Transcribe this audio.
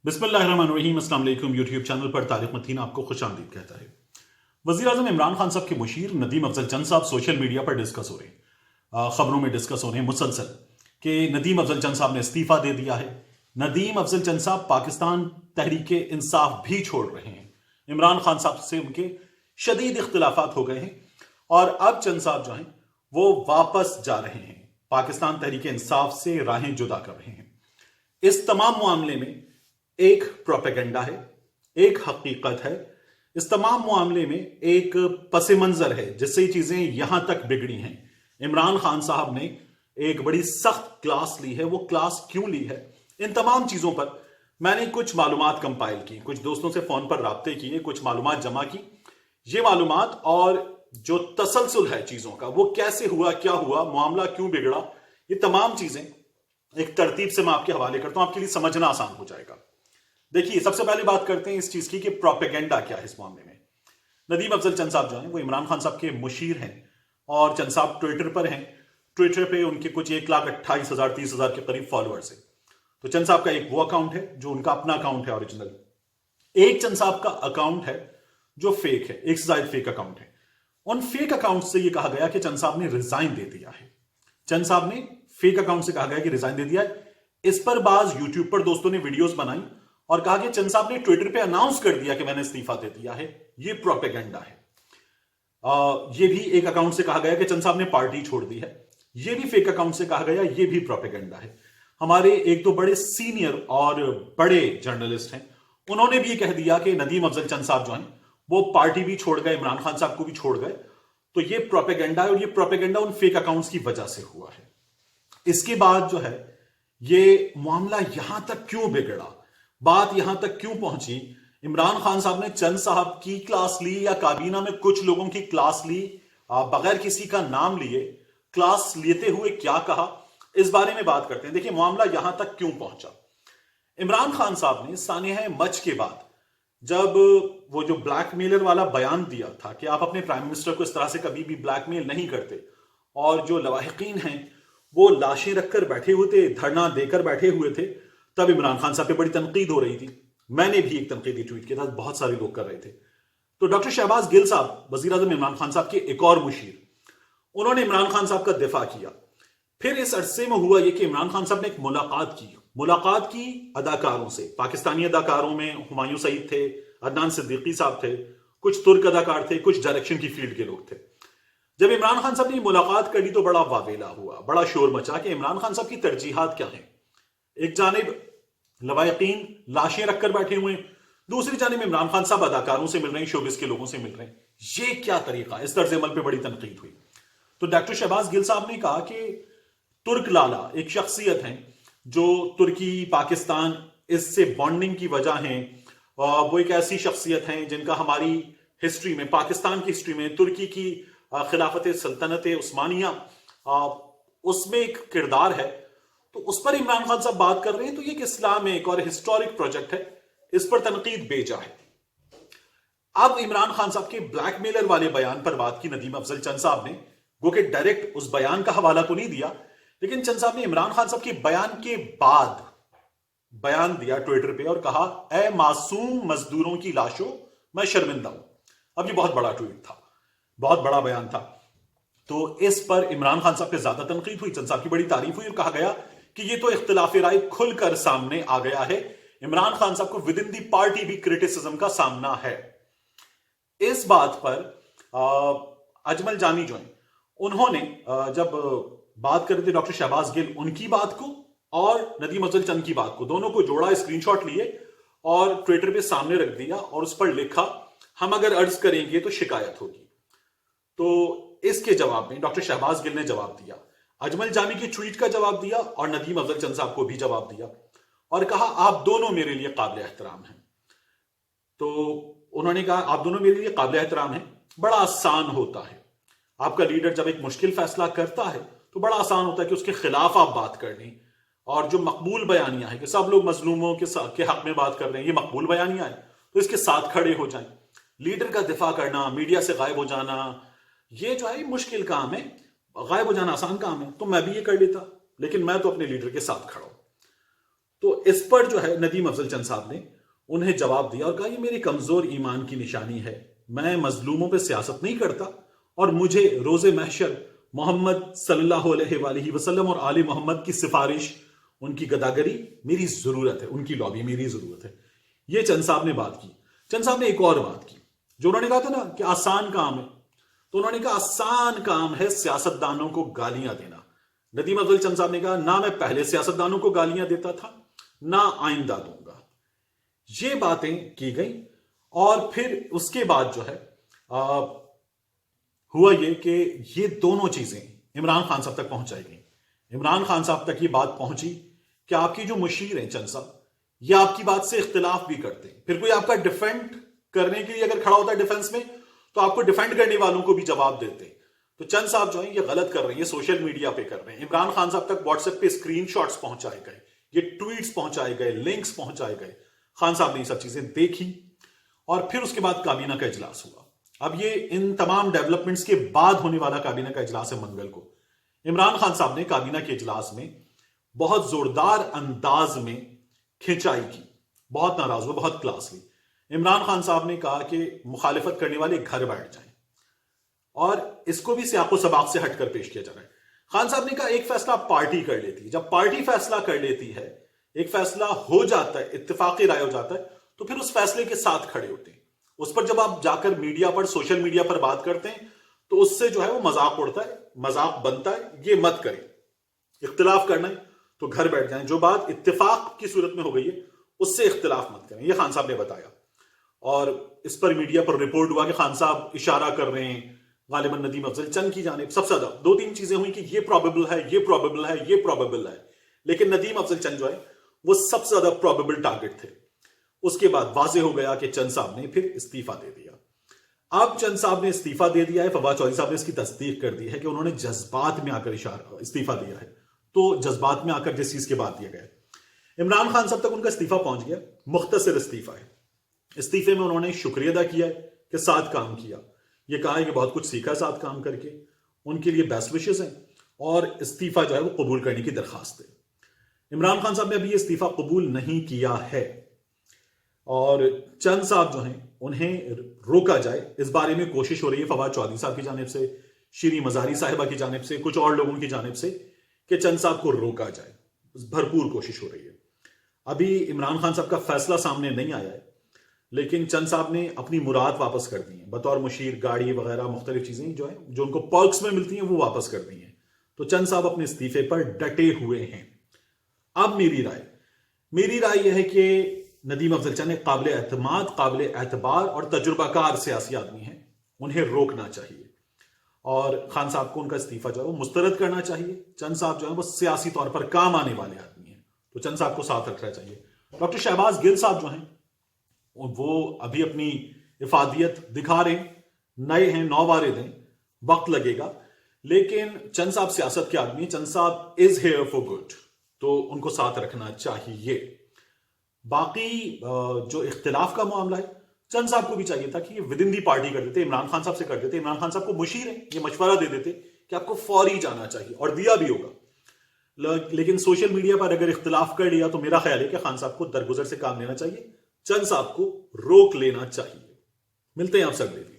बिस्मिल्लाहिर्रहमानिर्रहीम। अस्सलाम वालेकुम। यूट्यूब चैनल पर तारिक मतीन आपको खुश आमदीद कहता है। वज़ीर आज़म इमरान खान साहब के मुशीर नदीम अफजल चंद साहब सोशल मीडिया पर डिस्कस हो रहे हैं, खबरों में डिस्कस हो रहे हैं मुसलसल कि नदीम अफजल चंद साहब ने इस्तीफा दे दिया है। नदीम अफजल चंद साहब पाकिस्तान तहरीक इंसाफ भी छोड़ रहे हैं। इमरान खान साहब से उनके शदीद इख्तिलाफात हो गए हैं और अब चंद साहब जो हैं वो वापस जा रहे हैं, पाकिस्तान तहरीक इंसाफ से राहें जुदा कर रहे हैं। इस तमाम मामले में एक प्रोपेगेंडा है, एक हकीकत है। इस तमाम मामले में एक पस मंजर है जिससे ये चीजें यहां तक बिगड़ी हैं। इमरान खान साहब ने एक बड़ी सख्त क्लास ली है। वो क्लास क्यों ली है, इन तमाम चीजों पर मैंने कुछ मालूमात कंपाइल की, कुछ दोस्तों से फोन पर राब्ते किए, कुछ मालूमात जमा की। ये मालूमात और जो तसलसल है चीजों का, वो कैसे हुआ, क्या हुआ, मामला क्यों बिगड़ा, ये तमाम चीजें एक तरतीब से मैं आपके हवाले करता हूं, आपके लिए समझना आसान हो जाएगा। देखिए, सबसे पहले बात करते हैं इस चीज की कि प्रोपेगेंडा क्या है इस मामले में। नदीम अफजल चंद साहब जो हैं वो इमरान खान साहब के मुशीर हैं और चंद साहब ट्विटर पर हैं। ट्विटर पे उनके कुछ 1,28,000 30,000 के करीब फॉलोअर्स हैं। तो चंद साहब का एक वो अकाउंट है जो उनका अपना अकाउंट है ओरिजिनल। एक चंद साहब का अकाउंट है जो फेक है, एक से ज्यादा फेक अकाउंट है। उन फेक अकाउंट से यह कहा गया कि चंद साहब ने रिजाइन दे दिया है। चंद साहब ने फेक अकाउंट से कहा गया कि रिजाइन दे दिया है। इस पर बाज यूट्यूब पर दोस्तों ने वीडियोस बनाई और कहा कि चंद साहब ने ट्विटर पे अनाउंस कर दिया कि मैंने इस्तीफा दे दिया है। ये प्रोपेगेंडा है। ये भी एक अकाउंट से कहा गया कि चंद साहब ने पार्टी छोड़ दी है। ये भी फेक अकाउंट से कहा गया, ये भी प्रोपेगेंडा है। हमारे एक दो बड़े सीनियर और बड़े जर्नलिस्ट हैं, उन्होंने भी ये कह दिया कि नदीम अफजल चंद साहब जो हैं वो पार्टी भी छोड़ गए, इमरान खान साहब को भी छोड़ गए। तो ये प्रोपेगेंडा है और ये प्रोपेगेंडा उन फेक अकाउंट्स की वजह से हुआ है। इसके बाद जो है ये मामला यहां तक क्यों बिगड़ा, बात यहां तक क्यों पहुंची, इमरान खान साहब ने चंद साहब की क्लास ली या काबीना में कुछ लोगों की क्लास ली, बगैर किसी का नाम लिए क्लास लेते हुए क्या कहा, इस बारे में बात करते हैं। देखिए, मामला यहां तक क्यों पहुंचा। इमरान खान साहब ने सानिया मच के बाद जब वो जो ब्लैकमेलर वाला बयान दिया था कि आप अपने प्राइम मिनिस्टर को इस तरह से कभी भी ब्लैकमेल नहीं करते, और जो लवाहिकीन हैं वो लाशें रखकर बैठे हुए थे, धरना देकर बैठे हुए थे, तब इमरान खान साहब पे बड़ी तनकीद हो रही थी। मैंने भी एक तनकीदी ट्वीट किया था, बहुत सारे लोग कर रहे थे। तो डॉक्टर शहबाज गिल साहब, वजीर आजम इमरान खान साहब के एक और मुशीर, उन्होंने इमरान खान साहब का दिफा किया। फिर इस अरसे में हुआ यह कि इमरान खान साहब ने एक मुलाकात की अदाकारों से। पाकिस्तानी अदाकारों में हुमायूं सईद थे, अदनान सिद्दीकी साहब थे, कुछ तुर्क अदाकार थे, कुछ डायरेक्शन की फील्ड के लोग थे। जब इमरान खान साहब ने मुलाकात करी तो बड़ा वावेला हुआ, बड़ा शोर मचा कि इमरान खान साहब की तरजीहात क्या हैं। एक जानिब लवायकीन लाशें रखकर बैठे हुए, दूसरी जानिब इमरान खान साहब अदाकारों से मिल रहे हैं, शोबिस के लोगों से मिल रहे हैं। ये क्या तरीका, इस तर्ज अमल पे बड़ी तनकीद हुई। तो डॉक्टर शहबाज गिल साहब ने कहा कि तुर्क लाला एक शख्सियत है जो तुर्की पाकिस्तान इससे बॉन्डिंग की वजह है। वो एक ऐसी शख्सियत है जिनका हमारी हिस्ट्री में, पाकिस्तान की हिस्ट्री में, तुर्की की खिलाफत सल्तनत उस्मानिया उसमें एक किरदार है। तो उस पर इमरान खान साहब बात कर रहे हैं। तो ये एक इस्लामिक और हिस्टोरिक प्रोजेक्ट है, इस पर तनकीद बेजा है। अब इमरान खान साहब के ब्लैकमेलर वाले बयान पर बात की नदीम अफजल चंद साहब ने, वो कि डायरेक्ट उस बयान का हवाला तो नहीं दिया, लेकिन चंद साहब ने इमरान खान साहब के बयान के बाद बयान दिया ट्विटर पे और कहा, ए मासूम मजदूरों की लाशों, मैं शर्मिंदा हूं। अब ये बहुत बड़ा ट्वीट था, बहुत बड़ा बयान था। तो इस पर इमरान खान साहब पे ज्यादा तनकीद हुई, चंद साहब की बड़ी तारीफ हुई और कहा गया कि ये तो इख्तिलाफ राय खुलकर सामने आ गया है। इमरान खान साहब को विद इन दी पार्टी भी क्रिटिसिज्म का सामना है। इस बात पर अजमल जानी जो है, उन्होंने जब बात कर रहे थे डॉक्टर शहबाज गिल, उनकी बात को और नदीम अफजल चंद की बात को, दोनों को जोड़ा, स्क्रीनशॉट लिए और ट्विटर पे सामने रख दिया और उस पर लिखा, हम अगर अर्ज करेंगे तो शिकायत होगी। तो इसके जवाब में डॉक्टर शहबाज गिल ने जवाब दिया, अजमल जामी की ट्वीट का जवाब दिया और नदीम अफजल चंद साहब को भी जवाब दिया और कहा, आप दोनों मेरे लिए काबिल एहतराम हैं। तो उन्होंने कहा, आप दोनों मेरे लिए काबिल एहतराम हैं। बड़ा आसान होता है, आपका लीडर जब एक मुश्किल फैसला करता है तो बड़ा आसान होता है कि उसके खिलाफ आप बात कर लें। और जो मकबूल बयानियां हैं कि सब लोग मजलूमों के हक में बात कर रहे हैं, ये मकबूल बयानियां हैं, तो इसके साथ खड़े हो जाएं। लीडर का दिफा करना, मीडिया से गायब हो जाना, ये जो है मुश्किल काम है, गायब हो जाना आसान काम है। तो मैं भी ये कर लेता, लेकिन मैं तो अपने लीडर के साथ खड़ा हूं। تو اس پر جو ہے ندیم افضل چند صاحب نے انہیں جواب دیا اور کہا یہ میری کمزور ایمان کی نشانی ہے، میں مظلوموں پہ سیاست نہیں کرتا اور مجھے روز محشر محمد صلی اللہ علیہ وآلہ وسلم اور آل محمد کی سفارش، ان کی گداگری میری ضرورت ہے، ان کی لابی میری ضرورت ہے۔ یہ چند صاحب نے بات کی۔ چند صاحب نے ایک اور بات کی جو انہوں نے کہا تھا نا کہ آسان کام ہے، تو انہوں نے کہا آسان کام ہے سیاستدانوں کو گالیاں دینا۔ ندیم افضل چند صاحب نے کہا نہ میں پہلے سیاستدانوں کو گالیاں دیتا تھا نہ آئندہ دوں گا۔ یہ باتیں کی گئیں اور پھر اس کے بعد جو ہے ہوا یہ کہ یہ دونوں چیزیں عمران خان صاحب تک پہنچائی گئیں۔ عمران خان صاحب تک یہ بات پہنچی کہ آپ کی جو مشیر ہیں چند صاحب، یہ آپ کی بات سے اختلاف بھی کرتے ہیں، پھر کوئی آپ کا ڈیفینڈ کرنے کے لیے اگر کھڑا ہوتا ہے ڈیفنس میں تو آپ کو ڈیفینڈ کرنے والوں کو بھی جواب دیتے ہیں۔ تو چند صاحب جو ہیں یہ غلط کر رہے ہیں، یہ سوشل میڈیا پہ کر رہے ہیں۔ عمران خان صاحب تک واٹس ایپ پہ اسکرین شاٹس پہنچائے گئے، یہ ٹویٹس پہنچائے گئے، لنکس پہنچائے گئے۔ خان صاحب نے یہ سب چیزیں دیکھی اور پھر اس کے بعد کابینہ کا اجلاس ہوا۔ اب یہ ان تمام ڈیولپمنٹس کے بعد ہونے والا کابینہ کا اجلاس ہے منگل کو۔ عمران خان صاحب نے کابینہ کے اجلاس میں بہت زوردار انداز میں کھنچائی کی، بہت ناراض ہوئے، بہت کلاس لی۔ عمران خان صاحب نے کہا کہ مخالفت کرنے والے گھر بیٹھ جائیں اور اس کو بھی سیاق و سباق سے ہٹ کر پیش کیا جا رہا ہے۔ خان صاحب نے کہا ایک فیصلہ پارٹی کر لیتی ہے، جب پارٹی فیصلہ کر لیتی ہے، ایک فیصلہ ہو جاتا ہے، اتفاقی رائے ہو جاتا ہے، تو پھر اس فیصلے کے ساتھ کھڑے ہوتے ہیں۔ اس پر جب آپ جا کر میڈیا پر، سوشل میڈیا پر بات کرتے ہیں تو اس سے جو ہے وہ مذاق اڑتا ہے، مذاق بنتا ہے۔ یہ مت کریں، اختلاف کرنا ہے تو گھر بیٹھ جائیں، جو بات اتفاق کی صورت میں ہو گئی ہے اس سے اختلاف مت کریں، یہ خان صاحب نے بتایا۔ اور اس پر میڈیا پر رپورٹ ہوا کہ خان صاحب اشارہ کر رہے ہیں غالباً ندیم افضل چند کی جانب۔ سب سے زیادہ دو تین چیزیں ہوئی کہ یہ پروبیبل ہے، یہ پروبیبل ہے، یہ پروبیبل ہے، لیکن ندیم افضل چند جو ہے وہ سب سے زیادہ پروبیبل ٹارگٹ تھے۔ اس کے بعد واضح ہو گیا کہ چند صاحب نے پھر استعفیٰ دے دیا۔ اب چند صاحب نے استعفیٰ دے دیا ہے، فواد چودھری صاحب نے اس کی تصدیق کر دی ہے کہ انہوں نے جذبات میں آ کر استعفیٰ دیا ہے۔ تو جذبات میں آ کر جس چیز کے بعد دیا گیا ہے، عمران خان صاحب تک ان کا استعفیٰ پہنچ گیا، مختصر استعفیٰ ہے۔ استعفے میں انہوں نے شکریہ ادا کیا ہے کہ ساتھ کام کیا، یہ کہا ہے کہ بہت کچھ سیکھا ساتھ کام کر کے، ان کے لیے بیسٹ وشز ہیں، اور استعفیٰ جو ہے وہ قبول کرنے کی درخواست ہے۔ عمران خان صاحب نے ابھی یہ استعفیٰ قبول نہیں کیا ہے اور چند صاحب جو ہیں انہیں روکا جائے اس بارے میں کوشش ہو رہی ہے فواد چودھری صاحب کی جانب سے، شیریں مزاری صاحبہ کی جانب سے، کچھ اور لوگوں کی جانب سے، کہ چند صاحب کو روکا جائے، بھرپور کوشش ہو رہی ہے۔ ابھی عمران خان صاحب کا فیصلہ سامنے نہیں آیا ہے، لیکن چند صاحب نے اپنی مراد واپس کر دی ہیں، بطور مشیر گاڑی وغیرہ مختلف چیزیں جو ہیں جو ان کو پرکس میں ملتی ہیں وہ واپس کر دی ہیں۔ تو چند صاحب اپنے استعفے پر ڈٹے ہوئے ہیں۔ اب میری رائے یہ ہے کہ ندیم افضل چند ایک قابل اعتماد، قابل اعتبار اور تجربہ کار سیاسی آدمی ہیں، انہیں روکنا چاہیے اور خان صاحب کو ان کا استعفیٰ جو ہے وہ مسترد کرنا چاہیے۔ چند صاحب جو ہیں وہ سیاسی طور پر کام آنے والے آدمی ہیں، تو چند صاحب کو ساتھ رکھنا چاہیے۔ ڈاکٹر شہباز گل صاحب جو ہیں وہ ابھی اپنی افادیت دکھا رہے ہیں، نئے ہیں، نووارد ہیں، وقت لگے گا، لیکن چند صاحب سیاست کے آدمی ہیں، چند صاحب از ہیئر فار گڈ، تو ان کو ساتھ رکھنا چاہیے۔ باقی جو اختلاف کا معاملہ ہے، چند صاحب کو بھی چاہیے تھا کہ یہ ود ان دی پارٹی کر دیتے، عمران خان صاحب سے کر دیتے، عمران خان صاحب کو مشیر ہیں، یہ مشورہ دے دیتے کہ آپ کو فوری جانا چاہیے، اور دیا بھی ہوگا۔ لیکن سوشل میڈیا پر اگر اختلاف کر لیا تو میرا خیال ہے کہ خان صاحب کو درگزر سے کام لینا چاہیے، چند صاحب کو روک لینا چاہیے۔ ملتے ہیں آپ سے اگلے دن۔